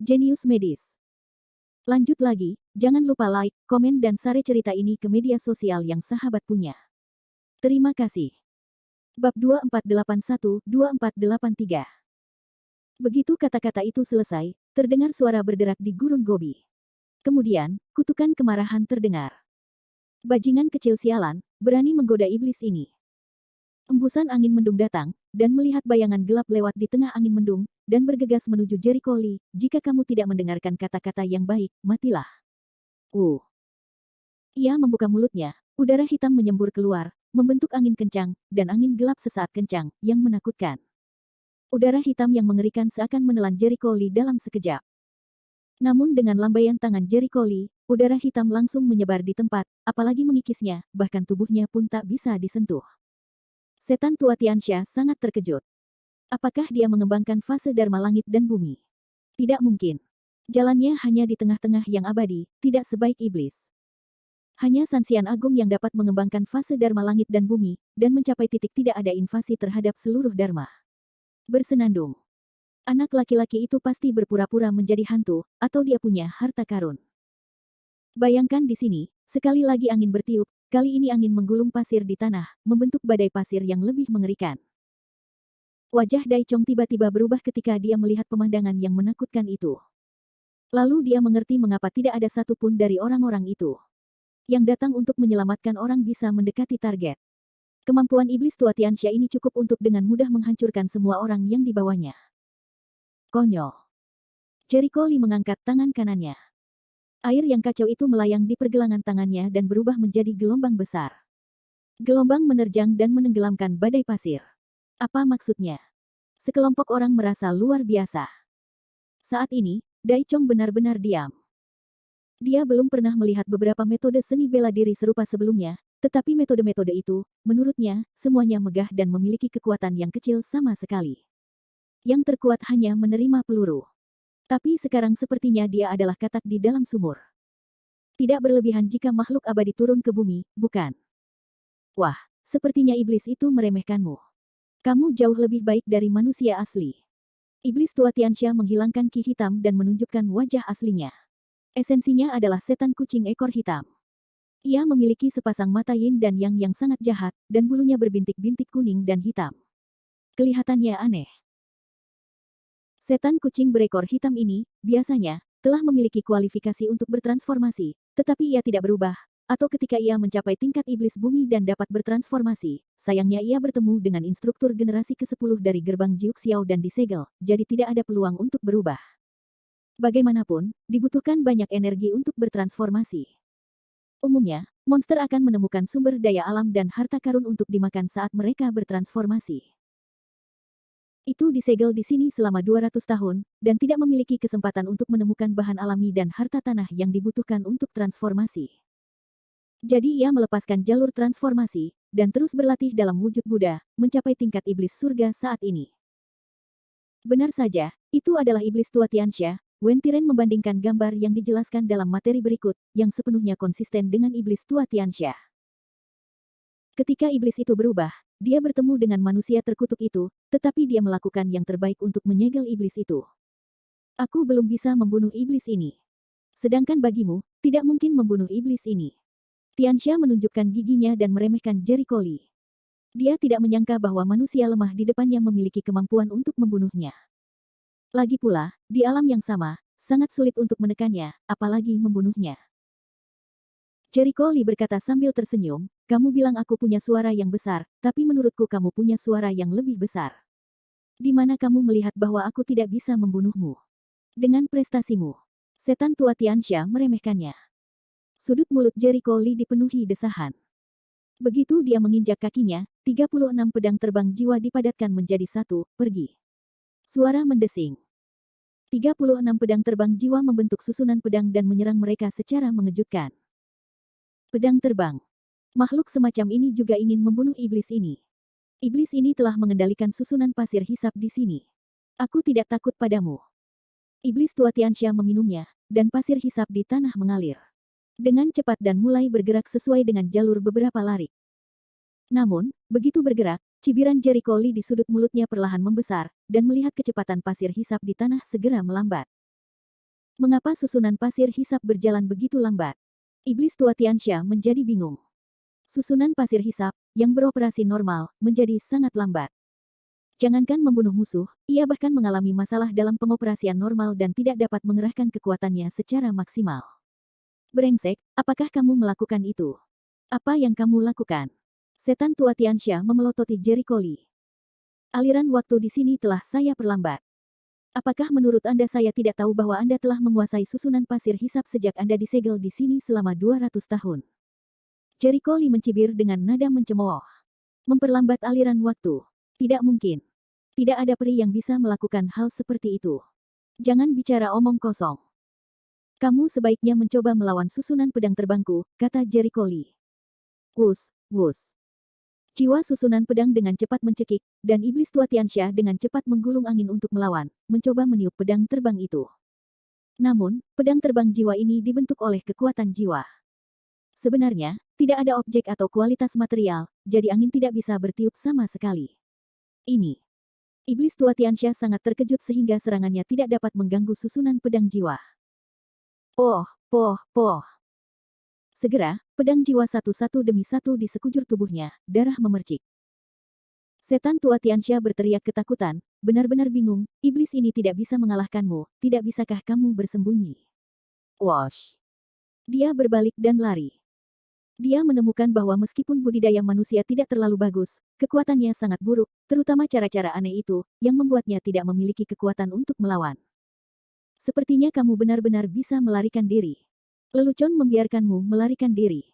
Jenius medis. Lanjut lagi, jangan lupa like, komen dan share cerita ini ke media sosial yang sahabat punya. Terima kasih. Bab 2481-2483. Begitu kata-kata itu selesai, terdengar suara berderak di gurun Gobi. Kemudian, kutukan kemarahan terdengar. Bajingan kecil sialan, berani menggoda iblis ini. Embusan angin mendung datang, dan melihat bayangan gelap lewat di tengah angin mendung, dan bergegas menuju Jericho Lee. Jika kamu tidak mendengarkan kata-kata yang baik, matilah. Ia membuka mulutnya, udara hitam menyembur keluar, membentuk angin kencang, dan angin gelap sesaat kencang, yang menakutkan. Udara hitam yang mengerikan seakan menelan Jericho Lee dalam sekejap. Namun dengan lambaian tangan Jericho Lee, udara hitam langsung menyebar di tempat, apalagi mengikisnya, bahkan tubuhnya pun tak bisa disentuh. Setan tua Tianxia sangat terkejut. Apakah dia mengembangkan fase Dharma langit dan bumi? Tidak mungkin. Jalannya hanya di tengah-tengah yang abadi, tidak sebaik iblis. Hanya Sanxian Agung yang dapat mengembangkan fase Dharma langit dan bumi, dan mencapai titik tidak ada invasi terhadap seluruh Dharma. Bersenandung. Anak laki-laki itu pasti berpura-pura menjadi hantu, atau dia punya harta karun. Bayangkan di sini, sekali lagi angin bertiup, kali ini angin menggulung pasir di tanah, membentuk badai pasir yang lebih mengerikan. Wajah Dai Chong tiba-tiba berubah ketika dia melihat pemandangan yang menakutkan itu. Lalu dia mengerti mengapa tidak ada satupun dari orang-orang itu yang datang untuk menyelamatkan orang bisa mendekati target. Kemampuan iblis tua Tianxia ini cukup untuk dengan mudah menghancurkan semua orang yang dibawanya. Konyol. Jericho Lee mengangkat tangan kanannya. Air yang kacau itu melayang di pergelangan tangannya dan berubah menjadi gelombang besar. Gelombang menerjang dan menenggelamkan badai pasir. Apa maksudnya? Sekelompok orang merasa luar biasa. Saat ini, Dai Chong benar-benar diam. Dia belum pernah melihat beberapa metode seni bela diri serupa sebelumnya, tetapi metode-metode itu, menurutnya, semuanya megah dan memiliki kekuatan yang kecil sama sekali. Yang terkuat hanya menerima peluru. Tapi sekarang sepertinya dia adalah katak di dalam sumur. Tidak berlebihan jika makhluk abadi turun ke bumi, bukan? Wah, sepertinya iblis itu meremehkanmu. Kamu jauh lebih baik dari manusia asli. Iblis tua Tianxia menghilangkan ki hitam dan menunjukkan wajah aslinya. Esensinya adalah setan kucing ekor hitam. Ia memiliki sepasang mata yin dan yang sangat jahat, dan bulunya berbintik-bintik kuning dan hitam. Kelihatannya aneh. Setan kucing berekor hitam ini, biasanya, telah memiliki kualifikasi untuk bertransformasi, tetapi ia tidak berubah, atau ketika ia mencapai tingkat iblis bumi dan dapat bertransformasi, sayangnya ia bertemu dengan instruktur generasi ke-10 dari gerbang Jiuxiao dan disegel, jadi tidak ada peluang untuk berubah. Bagaimanapun, dibutuhkan banyak energi untuk bertransformasi. Umumnya, monster akan menemukan sumber daya alam dan harta karun untuk dimakan saat mereka bertransformasi. Itu disegel di sini selama 200 tahun, dan tidak memiliki kesempatan untuk menemukan bahan alami dan harta tanah yang dibutuhkan untuk transformasi. Jadi ia melepaskan jalur transformasi, dan terus berlatih dalam wujud Buddha, mencapai tingkat iblis surga saat ini. Benar saja, itu adalah iblis tua Tianxia. Wen Tiren membandingkan gambar yang dijelaskan dalam materi berikut, yang sepenuhnya konsisten dengan iblis tua Tianxia. Ketika iblis itu berubah, dia bertemu dengan manusia terkutuk itu, tetapi dia melakukan yang terbaik untuk menyegel iblis itu. Aku belum bisa membunuh iblis ini. Sedangkan bagimu, tidak mungkin membunuh iblis ini. Tianxia menunjukkan giginya dan meremehkan Jericho Lee. Dia tidak menyangka bahwa manusia lemah di depannya memiliki kemampuan untuk membunuhnya. Lagi pula, di alam yang sama, sangat sulit untuk menekannya, apalagi membunuhnya. Jericho Lee berkata sambil tersenyum, kamu bilang aku punya suara yang besar, tapi menurutku kamu punya suara yang lebih besar. Di mana kamu melihat bahwa aku tidak bisa membunuhmu? Dengan prestasimu. Setan tua Tianxia meremehkannya. Sudut mulut Jericho Lee dipenuhi desahan. Begitu dia menginjak kakinya, 36 pedang terbang jiwa dipadatkan menjadi satu, pergi. Suara mendesing. 36 pedang terbang jiwa membentuk susunan pedang dan menyerang mereka secara mengejutkan. Pedang terbang. Makhluk semacam ini juga ingin membunuh iblis ini. Iblis ini telah mengendalikan susunan pasir hisap di sini. Aku tidak takut padamu. Iblis tua Tianxia meminumnya, dan pasir hisap di tanah mengalir. Dengan cepat dan mulai bergerak sesuai dengan jalur beberapa lari. Namun, begitu bergerak, cibiran Jericho Lee di sudut mulutnya perlahan membesar, dan melihat kecepatan pasir hisap di tanah segera melambat. Mengapa susunan pasir hisap berjalan begitu lambat? Iblis tua Tianxia menjadi bingung. Susunan pasir hisap, yang beroperasi normal, menjadi sangat lambat. Jangankan membunuh musuh, ia bahkan mengalami masalah dalam pengoperasian normal dan tidak dapat mengerahkan kekuatannya secara maksimal. Brengsek, apakah kamu melakukan itu? Apa yang kamu lakukan? Setan tua Tianxia memelototi Jericho Lee. Aliran waktu di sini telah saya perlambat. Apakah menurut Anda saya tidak tahu bahwa Anda telah menguasai susunan pasir hisap sejak Anda disegel di sini selama 200 tahun? Jericho Lee mencibir dengan nada mencemooh. Memperlambat aliran waktu. Tidak mungkin. Tidak ada peri yang bisa melakukan hal seperti itu. Jangan bicara omong kosong. Kamu sebaiknya mencoba melawan susunan pedang terbangku, kata Jericho Lee. Wus, wus. Jiwa susunan pedang dengan cepat mencekik, dan iblis tua Tianxia dengan cepat menggulung angin untuk melawan, mencoba meniup pedang terbang itu. Namun, pedang terbang jiwa ini dibentuk oleh kekuatan jiwa. Sebenarnya, tidak ada objek atau kualitas material, jadi angin tidak bisa bertiup sama sekali. Ini. Iblis tua Tianxia sangat terkejut sehingga serangannya tidak dapat mengganggu susunan pedang jiwa. Poh, poh, poh. Segera, pedang jiwa satu demi satu di sekujur tubuhnya, darah memercik. Setan tua Tianxia berteriak ketakutan, benar-benar bingung, iblis ini tidak bisa mengalahkanmu, tidak bisakah kamu bersembunyi? Wosh. Dia berbalik dan lari. Dia menemukan bahwa meskipun budidaya manusia tidak terlalu bagus, kekuatannya sangat buruk, terutama cara-cara aneh itu, yang membuatnya tidak memiliki kekuatan untuk melawan. Sepertinya kamu benar-benar bisa melarikan diri. Lelucon membiarkanmu melarikan diri.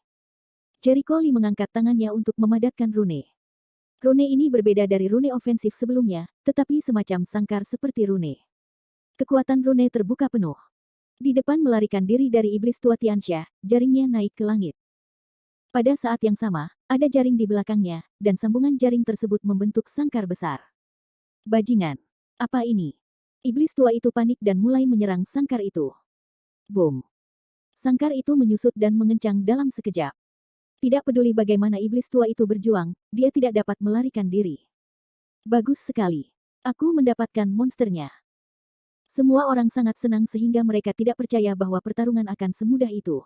Jericho Lee mengangkat tangannya untuk memadatkan rune. Rune ini berbeda dari rune ofensif sebelumnya, tetapi semacam sangkar seperti rune. Kekuatan rune terbuka penuh. Di depan melarikan diri dari iblis tua Tianxia, jaringnya naik ke langit. Pada saat yang sama, ada jaring di belakangnya, dan sambungan jaring tersebut membentuk sangkar besar. Bajingan. Apa ini? Iblis tua itu panik dan mulai menyerang sangkar itu. Boom. Sangkar itu menyusut dan mengencang dalam sekejap. Tidak peduli bagaimana iblis tua itu berjuang, dia tidak dapat melarikan diri. Bagus sekali. Aku mendapatkan monsternya. Semua orang sangat senang sehingga mereka tidak percaya bahwa pertarungan akan semudah itu.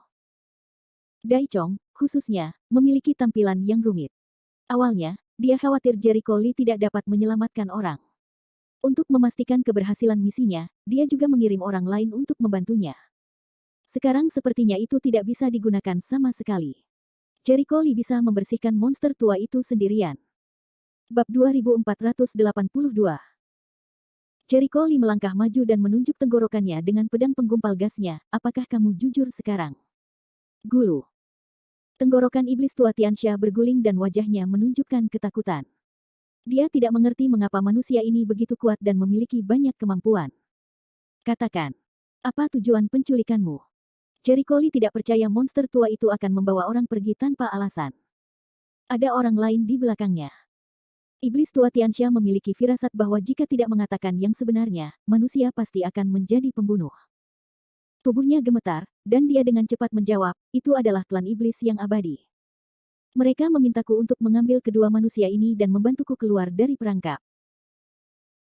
Dai Chong, khususnya, memiliki tampilan yang rumit. Awalnya, dia khawatir Jericho Lee tidak dapat menyelamatkan orang. Untuk memastikan keberhasilan misinya, dia juga mengirim orang lain untuk membantunya. Sekarang sepertinya itu tidak bisa digunakan sama sekali. Jericho Lee bisa membersihkan monster tua itu sendirian. Bab 2482. Jericho Lee melangkah maju dan menunjuk tenggorokannya dengan pedang penggumpal gasnya. Apakah kamu jujur sekarang? Gulu. Tenggorokan iblis tua Tianxia berguling dan wajahnya menunjukkan ketakutan. Dia tidak mengerti mengapa manusia ini begitu kuat dan memiliki banyak kemampuan. Katakan, apa tujuan penculikanmu? Jericho Lee tidak percaya monster tua itu akan membawa orang pergi tanpa alasan. Ada orang lain di belakangnya. Iblis tua Tianxia memiliki firasat bahwa jika tidak mengatakan yang sebenarnya, manusia pasti akan menjadi pembunuh. Tubuhnya gemetar, dan dia dengan cepat menjawab, itu adalah klan iblis yang abadi. Mereka memintaku untuk mengambil kedua manusia ini dan membantuku keluar dari perangkap.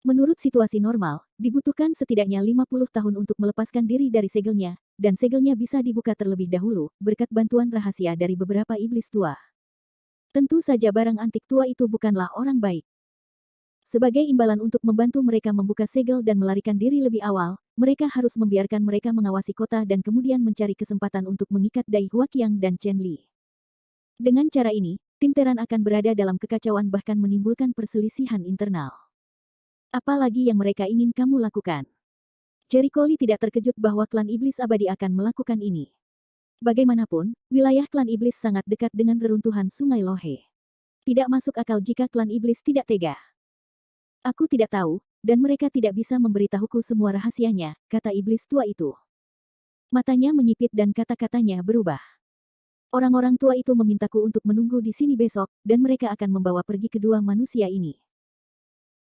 Menurut situasi normal, dibutuhkan setidaknya 50 tahun untuk melepaskan diri dari segelnya, dan segelnya bisa dibuka terlebih dahulu, berkat bantuan rahasia dari beberapa iblis tua. Tentu saja barang antik tua itu bukanlah orang baik. Sebagai imbalan untuk membantu mereka membuka segel dan melarikan diri lebih awal, mereka harus membiarkan mereka mengawasi kota dan kemudian mencari kesempatan untuk mengikat Dai Huaqiang dan Chen Li. Dengan cara ini, tim Teran akan berada dalam kekacauan bahkan menimbulkan perselisihan internal. Apalagi yang mereka ingin kamu lakukan? Jericho Lee tidak terkejut bahwa klan iblis abadi akan melakukan ini. Bagaimanapun, wilayah klan iblis sangat dekat dengan reruntuhan sungai Lohe. Tidak masuk akal jika klan iblis tidak tega. Aku tidak tahu, dan mereka tidak bisa memberitahuku semua rahasianya, kata iblis tua itu. Matanya menyipit dan kata-katanya berubah. Orang-orang tua itu memintaku untuk menunggu di sini besok, dan mereka akan membawa pergi kedua manusia ini.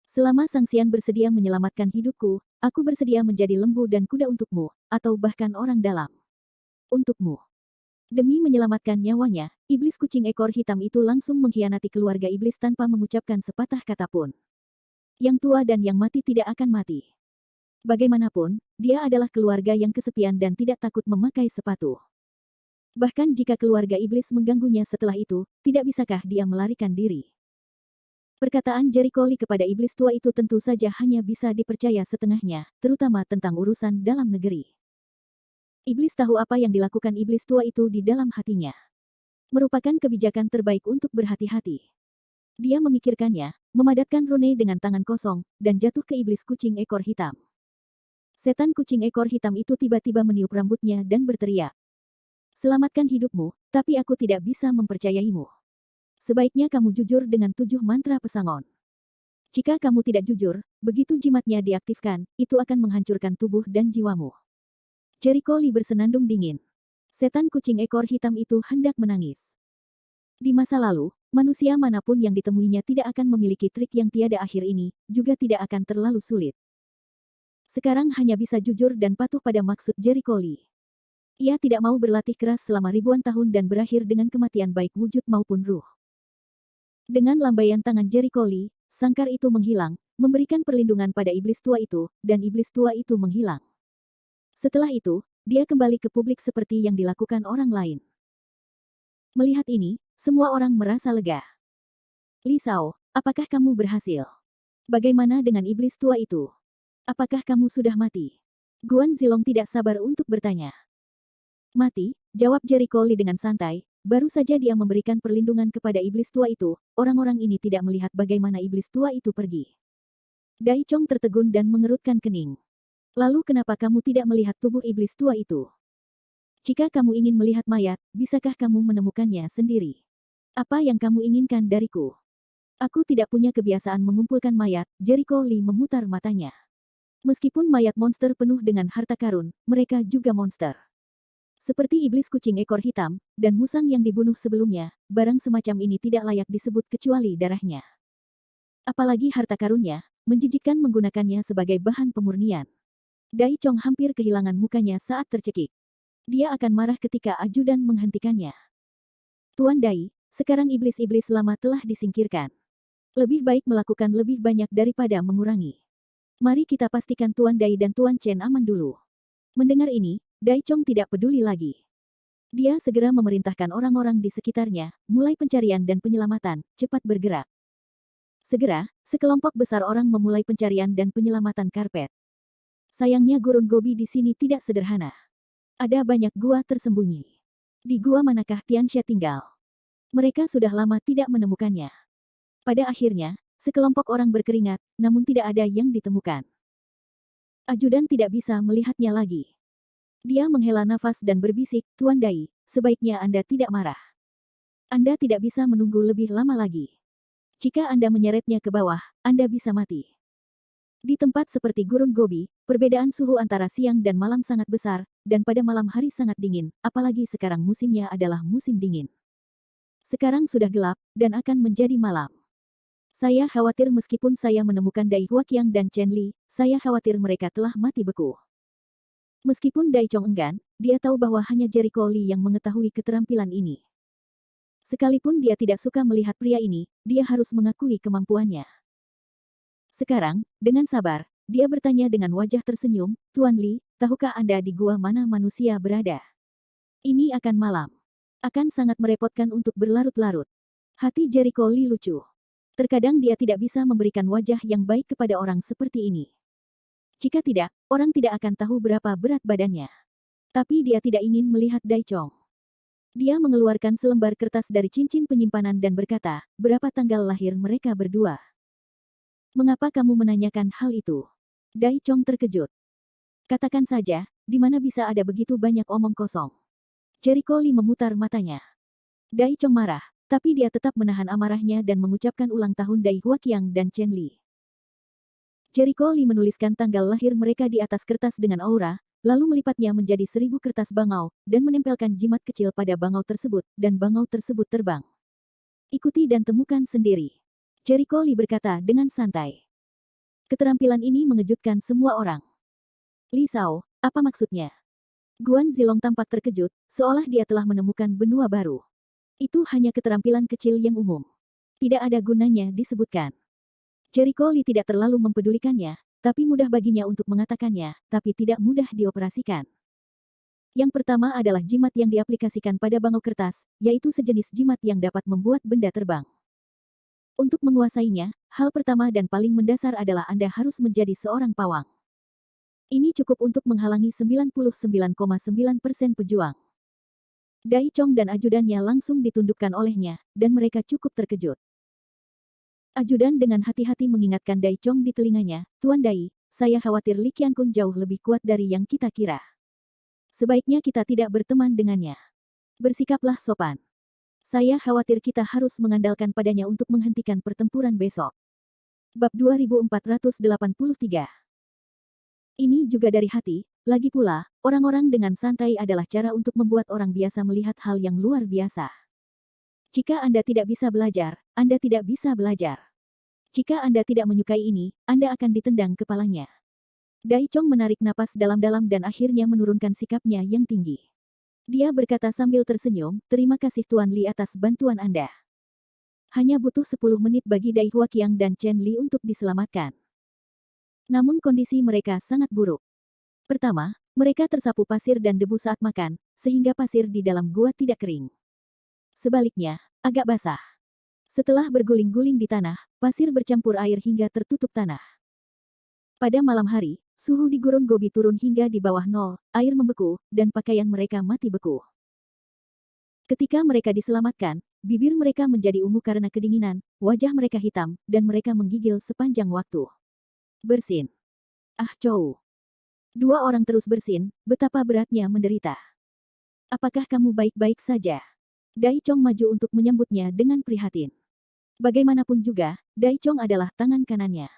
Selama Sang Xian bersedia menyelamatkan hidupku, aku bersedia menjadi lembu dan kuda untukmu, atau bahkan orang dalam. Untukmu. Demi menyelamatkan nyawanya, iblis kucing ekor hitam itu langsung mengkhianati keluarga iblis tanpa mengucapkan sepatah kata pun. Yang tua dan yang mati tidak akan mati. Bagaimanapun, dia adalah keluarga yang kesepian dan tidak takut memakai sepatu. Bahkan jika keluarga iblis mengganggunya setelah itu, tidak bisakah dia melarikan diri? Perkataan Jericho Lee kepada iblis tua itu tentu saja hanya bisa dipercaya setengahnya, terutama tentang urusan dalam negeri. Iblis tahu apa yang dilakukan iblis tua itu di dalam hatinya. Merupakan kebijakan terbaik untuk berhati-hati. Dia memikirkannya, memadatkan rune dengan tangan kosong, dan jatuh ke iblis kucing ekor hitam. Setan kucing ekor hitam itu tiba-tiba meniup rambutnya dan berteriak. Selamatkan hidupmu, tapi aku tidak bisa mempercayaimu. Sebaiknya kamu jujur dengan 7 mantra pesangon. Jika kamu tidak jujur, begitu jimatnya diaktifkan, itu akan menghancurkan tubuh dan jiwamu. Jericho Lee bersenandung dingin. Setan kucing ekor hitam itu hendak menangis. Di masa lalu, manusia manapun yang ditemuinya tidak akan memiliki trik yang tiada akhir ini, juga tidak akan terlalu sulit. Sekarang hanya bisa jujur dan patuh pada maksud Jericho Lee. Ia tidak mau berlatih keras selama ribuan tahun dan berakhir dengan kematian baik wujud maupun ruh. Dengan lambaian tangan Jericho Lee, sangkar itu menghilang, memberikan perlindungan pada iblis tua itu, dan iblis tua itu menghilang. Setelah itu, dia kembali ke publik seperti yang dilakukan orang lain. Melihat ini, semua orang merasa lega. Li Shao, apakah kamu berhasil? Bagaimana dengan iblis tua itu? Apakah kamu sudah mati? Guan Zilong tidak sabar untuk bertanya. Mati, jawab Jericho Lee dengan santai, baru saja dia memberikan perlindungan kepada iblis tua itu, orang-orang ini tidak melihat bagaimana iblis tua itu pergi. Dai Chong tertegun dan mengerutkan kening. Lalu kenapa kamu tidak melihat tubuh iblis tua itu? Jika kamu ingin melihat mayat, bisakah kamu menemukannya sendiri? Apa yang kamu inginkan dariku? Aku tidak punya kebiasaan mengumpulkan mayat, Jericho Lee memutar matanya. Meskipun mayat monster penuh dengan harta karun, mereka juga monster. Seperti iblis kucing ekor hitam, dan musang yang dibunuh sebelumnya, barang semacam ini tidak layak disebut kecuali darahnya. Apalagi harta karunnya, menjijikkan menggunakannya sebagai bahan pemurnian. Dai Chong hampir kehilangan mukanya saat tercekik. Dia akan marah ketika ajudan menghentikannya. Tuan Dai, sekarang iblis-iblis lama telah disingkirkan. Lebih baik melakukan lebih banyak daripada mengurangi. Mari kita pastikan Tuan Dai dan Tuan Chen aman dulu. Mendengar ini, Dai Chong tidak peduli lagi. Dia segera memerintahkan orang-orang di sekitarnya, mulai pencarian dan penyelamatan, cepat bergerak. Segera, sekelompok besar orang memulai pencarian dan penyelamatan karpet. Sayangnya gurun gobi di sini tidak sederhana. Ada banyak gua tersembunyi. Di gua manakah Tianxia tinggal? Mereka sudah lama tidak menemukannya. Pada akhirnya, sekelompok orang berkeringat, namun tidak ada yang ditemukan. Ajudan tidak bisa melihatnya lagi. Dia menghela nafas dan berbisik, Tuan Dai, sebaiknya Anda tidak marah. Anda tidak bisa menunggu lebih lama lagi. Jika Anda menyeretnya ke bawah, Anda bisa mati. Di tempat seperti gurun gobi, perbedaan suhu antara siang dan malam sangat besar, dan pada malam hari sangat dingin, apalagi sekarang musimnya adalah musim dingin. Sekarang sudah gelap, dan akan menjadi malam. Saya khawatir meskipun saya menemukan Dai Huaqiang dan Chen Li, saya khawatir mereka telah mati beku. Meskipun Dai Chong enggan, dia tahu bahwa hanya Jericho Lee yang mengetahui keterampilan ini. Sekalipun dia tidak suka melihat pria ini, dia harus mengakui kemampuannya. Sekarang, dengan sabar, dia bertanya dengan wajah tersenyum, Tuan Li, tahukah Anda di gua mana manusia berada? Ini akan malam. Akan sangat merepotkan untuk berlarut-larut. Hati Jericho Lee lucu. Terkadang dia tidak bisa memberikan wajah yang baik kepada orang seperti ini. Jika tidak, orang tidak akan tahu berapa berat badannya. Tapi dia tidak ingin melihat Dai Chong. Dia mengeluarkan selembar kertas dari cincin penyimpanan dan berkata, berapa tanggal lahir mereka berdua? Mengapa kamu menanyakan hal itu? Dai Chong terkejut. Katakan saja, di mana bisa ada begitu banyak omong kosong? Jericho Lee memutar matanya. Dai Chong marah, tapi dia tetap menahan amarahnya dan mengucapkan ulang tahun Dai Huaqiang dan Chen Li. Jericho Lee menuliskan tanggal lahir mereka di atas kertas dengan aura, lalu melipatnya menjadi 1000 kertas bangau, dan menempelkan jimat kecil pada bangau tersebut, dan bangau tersebut terbang. Ikuti dan temukan sendiri. Jericho Lee berkata dengan santai. Keterampilan ini mengejutkan semua orang. Li Shao, apa maksudnya? Guan Zilong tampak terkejut, seolah dia telah menemukan benua baru. Itu hanya keterampilan kecil yang umum. Tidak ada gunanya disebutkan. Jericho Lee tidak terlalu mempedulikannya, tapi mudah baginya untuk mengatakannya, tapi tidak mudah dioperasikan. Yang pertama adalah jimat yang diaplikasikan pada bangau kertas, yaitu sejenis jimat yang dapat membuat benda terbang. Untuk menguasainya, hal pertama dan paling mendasar adalah Anda harus menjadi seorang pawang. Ini cukup untuk menghalangi 99,9% pejuang. Dai Chong dan ajudannya langsung ditundukkan olehnya, dan mereka cukup terkejut. Ajudan dengan hati-hati mengingatkan Dai Chong di telinganya, "Tuan Dai, saya khawatir Li Qiankun jauh lebih kuat dari yang kita kira. Sebaiknya kita tidak berteman dengannya. Bersikaplah sopan. Saya khawatir kita harus mengandalkan padanya untuk menghentikan pertempuran besok." Bab 2483. Ini juga dari hati, lagi pula, orang-orang dengan santai adalah cara untuk membuat orang biasa melihat hal yang luar biasa. Jika Anda tidak bisa belajar, Anda tidak bisa belajar. Jika Anda tidak menyukai ini, Anda akan ditendang kepalanya. Dai Chong menarik napas dalam-dalam dan akhirnya menurunkan sikapnya yang tinggi. Dia berkata sambil tersenyum, "Terima kasih Tuan Li atas bantuan Anda. Hanya butuh 10 menit bagi Dai Huaqiang dan Chen Li untuk diselamatkan." Namun kondisi mereka sangat buruk. Pertama, mereka tersapu pasir dan debu saat makan, sehingga pasir di dalam gua tidak kering. Sebaliknya, agak basah. Setelah berguling-guling di tanah, pasir bercampur air hingga tertutup tanah. Pada malam hari, suhu di gurun Gobi turun hingga di bawah nol, air membeku, dan pakaian mereka mati beku. Ketika mereka diselamatkan, bibir mereka menjadi ungu karena kedinginan, wajah mereka hitam, dan mereka menggigil sepanjang waktu. Bersin. Ah Chow. Dua orang terus bersin, betapa beratnya menderita. "Apakah kamu baik-baik saja?" Dai Chong maju untuk menyambutnya dengan prihatin. Bagaimanapun juga, Dai Chong adalah tangan kanannya.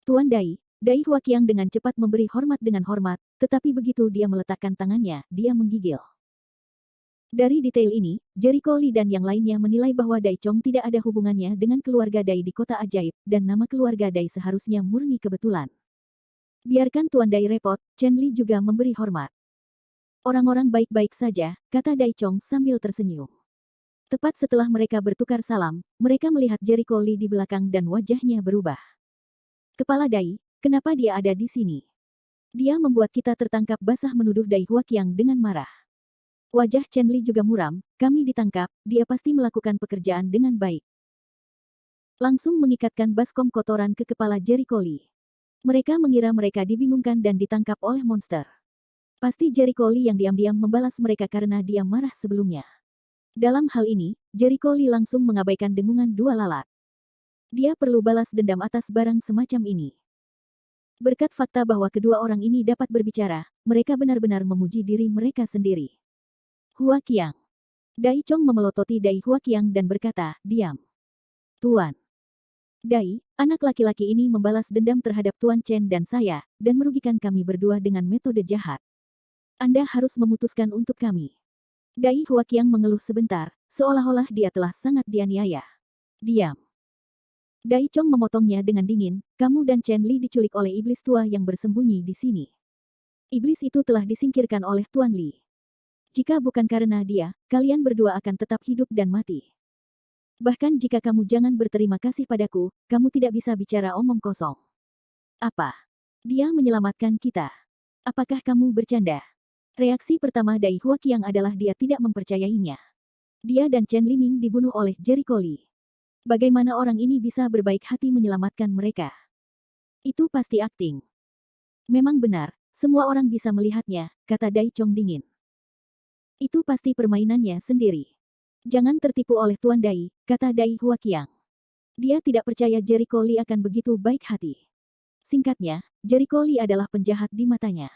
"Tuan Dai." Dai Huaqiang dengan cepat memberi hormat dengan hormat, tetapi begitu dia meletakkan tangannya, dia menggigil. Dari detail ini, Jericho Lee dan yang lainnya menilai bahwa Dai Chong tidak ada hubungannya dengan keluarga Dai di kota ajaib, dan nama keluarga Dai seharusnya murni kebetulan. "Biarkan Tuan Dai repot," Chen Li juga memberi hormat. "Orang-orang baik-baik saja," kata Dai Chong sambil tersenyum. Tepat setelah mereka bertukar salam, mereka melihat Jericho Lee di belakang dan wajahnya berubah. "Kepala Dai, kenapa dia ada di sini? Dia membuat kita tertangkap basah," menuduh Dai Huaqiang dengan marah. Wajah Chen Li juga muram, "Kami ditangkap, dia pasti melakukan pekerjaan dengan baik." Langsung mengikatkan baskom kotoran ke kepala Jericho Lee. Mereka mengira mereka dibingungkan dan ditangkap oleh monster. Pasti Jericho Lee yang diam-diam membalas mereka karena dia marah sebelumnya. Dalam hal ini, Jericho Lee langsung mengabaikan dengungan dua lalat. Dia perlu balas dendam atas barang semacam ini. Berkat fakta bahwa kedua orang ini dapat berbicara, mereka benar-benar memuji diri mereka sendiri. "Huaqiang." Dai Chong memelototi Dai Huaqiang dan berkata, "Diam. Tuan Dai, anak laki-laki ini membalas dendam terhadap Tuan Chen dan saya, dan merugikan kami berdua dengan metode jahat. Anda harus memutuskan untuk kami." Dai Huaqiang mengeluh sebentar, seolah-olah dia telah sangat dianiaya. "Diam." Dai Chong memotongnya dengan dingin, "Kamu dan Chen Li diculik oleh iblis tua yang bersembunyi di sini. Iblis itu telah disingkirkan oleh Tuan Li. Jika bukan karena dia, kalian berdua akan tetap hidup dan mati. Bahkan jika kamu jangan berterima kasih padaku, kamu tidak bisa bicara omong kosong." "Apa? Dia menyelamatkan kita? Apakah kamu bercanda?" Reaksi pertama Dai Huaqiang adalah dia tidak mempercayainya. Dia dan Chen Liming dibunuh oleh Jericho Lee. Bagaimana orang ini bisa berbaik hati menyelamatkan mereka? Itu pasti akting. "Memang benar, semua orang bisa melihatnya," kata Dai Chong dingin. "Itu pasti permainannya sendiri. Jangan tertipu oleh Tuan Dai," kata Dai Huaqiang. Dia tidak percaya Jericho Lee akan begitu baik hati. Singkatnya, Jericho Lee adalah penjahat di matanya.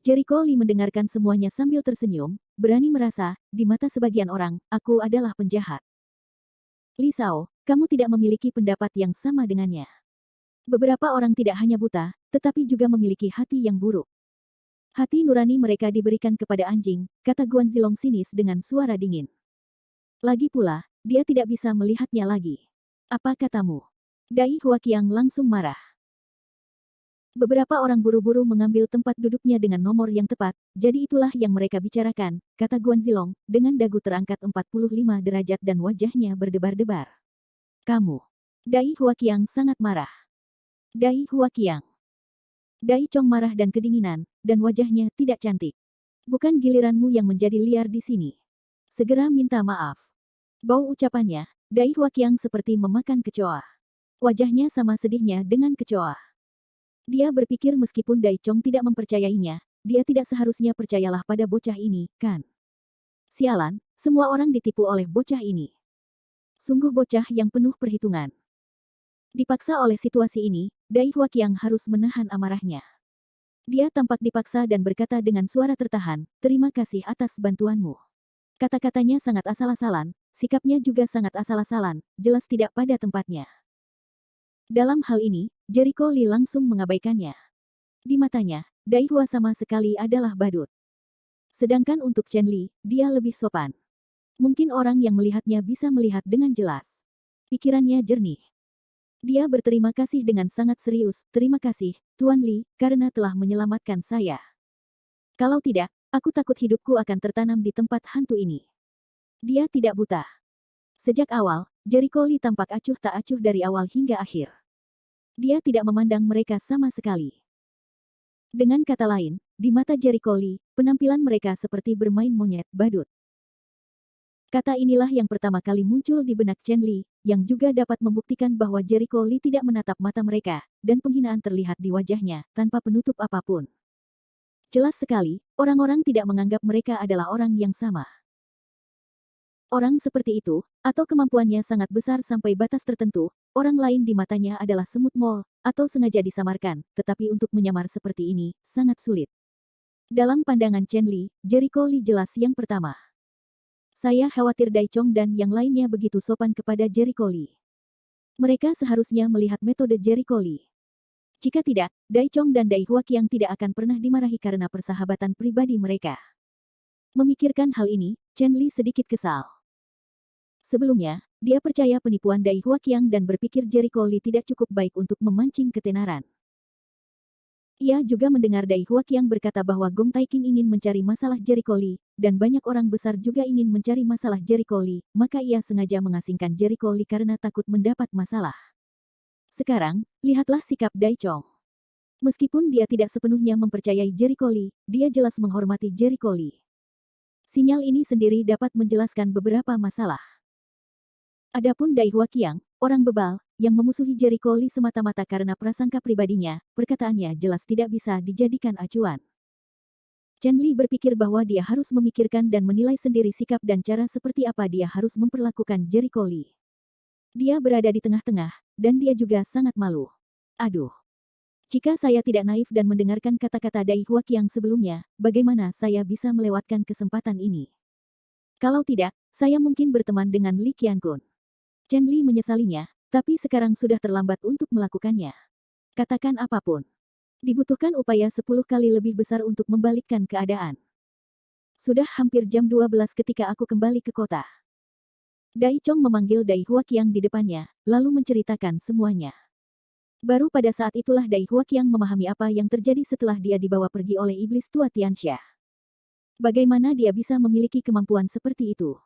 Jericho Lee mendengarkan semuanya sambil tersenyum, berani merasa, di mata sebagian orang, aku adalah penjahat. "Li Sao, kamu tidak memiliki pendapat yang sama dengannya. Beberapa orang tidak hanya buta, tetapi juga memiliki hati yang buruk. Hati nurani mereka diberikan kepada anjing," kata Guan Zilong sinis dengan suara dingin. "Lagi pula, dia tidak bisa melihatnya lagi. Apa katamu?" Dai Huaqiang langsung marah. "Beberapa orang buru-buru mengambil tempat duduknya dengan nomor yang tepat, jadi itulah yang mereka bicarakan," kata Guan Zilong, dengan dagu terangkat 45 derajat dan wajahnya berdebar-debar. "Kamu." Dai Huaqiang sangat marah. Dai Huaqiang. Dai Chong marah dan kedinginan, dan wajahnya tidak cantik. Bukan giliranmu yang menjadi liar di sini. Segera minta maaf. Bau ucapannya, Dai Huaqiang seperti memakan kecoa. Wajahnya sama sedihnya dengan kecoa. Dia berpikir meskipun Dai Chong tidak mempercayainya, dia tidak seharusnya percayalah pada bocah ini, kan? Sialan, semua orang ditipu oleh bocah ini. Sungguh bocah yang penuh perhitungan. Dipaksa oleh situasi ini, Dai Huaqiang harus menahan amarahnya. Dia tampak dipaksa dan berkata dengan suara tertahan, "Terima kasih atas bantuanmu." Kata-katanya sangat asal-asalan, sikapnya juga sangat asal-asalan, jelas tidak pada tempatnya. Dalam hal ini, Jericho Lee langsung mengabaikannya. Di matanya, Dai Hua sama sekali adalah badut. Sedangkan untuk Chen Li, dia lebih sopan. Mungkin orang yang melihatnya bisa melihat dengan jelas. Pikirannya jernih. Dia berterima kasih dengan sangat serius, "Terima kasih, Tuan Li, karena telah menyelamatkan saya. Kalau tidak, aku takut hidupku akan tertanam di tempat hantu ini." Dia tidak buta. Sejak awal, Jericho Lee tampak acuh tak acuh dari awal hingga akhir. Dia tidak memandang mereka sama sekali. Dengan kata lain, di mata Jericho Lee, penampilan mereka seperti bermain monyet badut. Kata inilah yang pertama kali muncul di benak Chen Li, yang juga dapat membuktikan bahwa Jericho Lee tidak menatap mata mereka, dan penghinaan terlihat di wajahnya, tanpa penutup apapun. Jelas sekali, orang-orang tidak menganggap mereka adalah orang yang sama. Orang seperti itu, atau kemampuannya sangat besar sampai batas tertentu, orang lain di matanya adalah semut mol, atau sengaja disamarkan, tetapi untuk menyamar seperti ini, sangat sulit. Dalam pandangan Chen Li, Jericho Lee jelas yang pertama. Saya khawatir Dai Chong dan yang lainnya begitu sopan kepada Jericho Lee. Mereka seharusnya melihat metode Jericho Lee. Jika tidak, Dai Chong dan Dai Huaqiang tidak akan pernah dimarahi karena persahabatan pribadi mereka. Memikirkan hal ini, Chen Li sedikit kesal. Sebelumnya, dia percaya penipuan Dai Huaqiang dan berpikir Jericho Lee tidak cukup baik untuk memancing ketenaran. Ia juga mendengar Dai Huaqiang berkata bahwa Gong Taiking ingin mencari masalah Jericho Lee, dan banyak orang besar juga ingin mencari masalah Jericho Lee, maka ia sengaja mengasingkan Jericho Lee karena takut mendapat masalah. Sekarang, lihatlah sikap Dai Chong. Meskipun dia tidak sepenuhnya mempercayai Jericho Lee, dia jelas menghormati Jericho Lee. Sinyal ini sendiri dapat menjelaskan beberapa masalah. Adapun Dai Huaqiang, orang bebal, yang memusuhi Jericho Lee semata-mata karena prasangka pribadinya, perkataannya jelas tidak bisa dijadikan acuan. Chen Li berpikir bahwa dia harus memikirkan dan menilai sendiri sikap dan cara seperti apa dia harus memperlakukan Jericho Lee. Dia berada di tengah-tengah, dan dia juga sangat malu. Aduh. Jika saya tidak naif dan mendengarkan kata-kata Dai Huaqiang sebelumnya, bagaimana saya bisa melewatkan kesempatan ini? Kalau tidak, saya mungkin berteman dengan Li Qiankun. Chen Li menyesalinya, tapi sekarang sudah terlambat untuk melakukannya. Katakan apapun. Dibutuhkan upaya 10 kali lebih besar untuk membalikkan keadaan. Sudah hampir jam 12 ketika aku kembali ke kota. Dai Chong memanggil Dai Huaqiang di depannya, lalu menceritakan semuanya. Baru pada saat itulah Dai Huaqiang memahami apa yang terjadi setelah dia dibawa pergi oleh iblis tua Tianxia. Bagaimana dia bisa memiliki kemampuan seperti itu?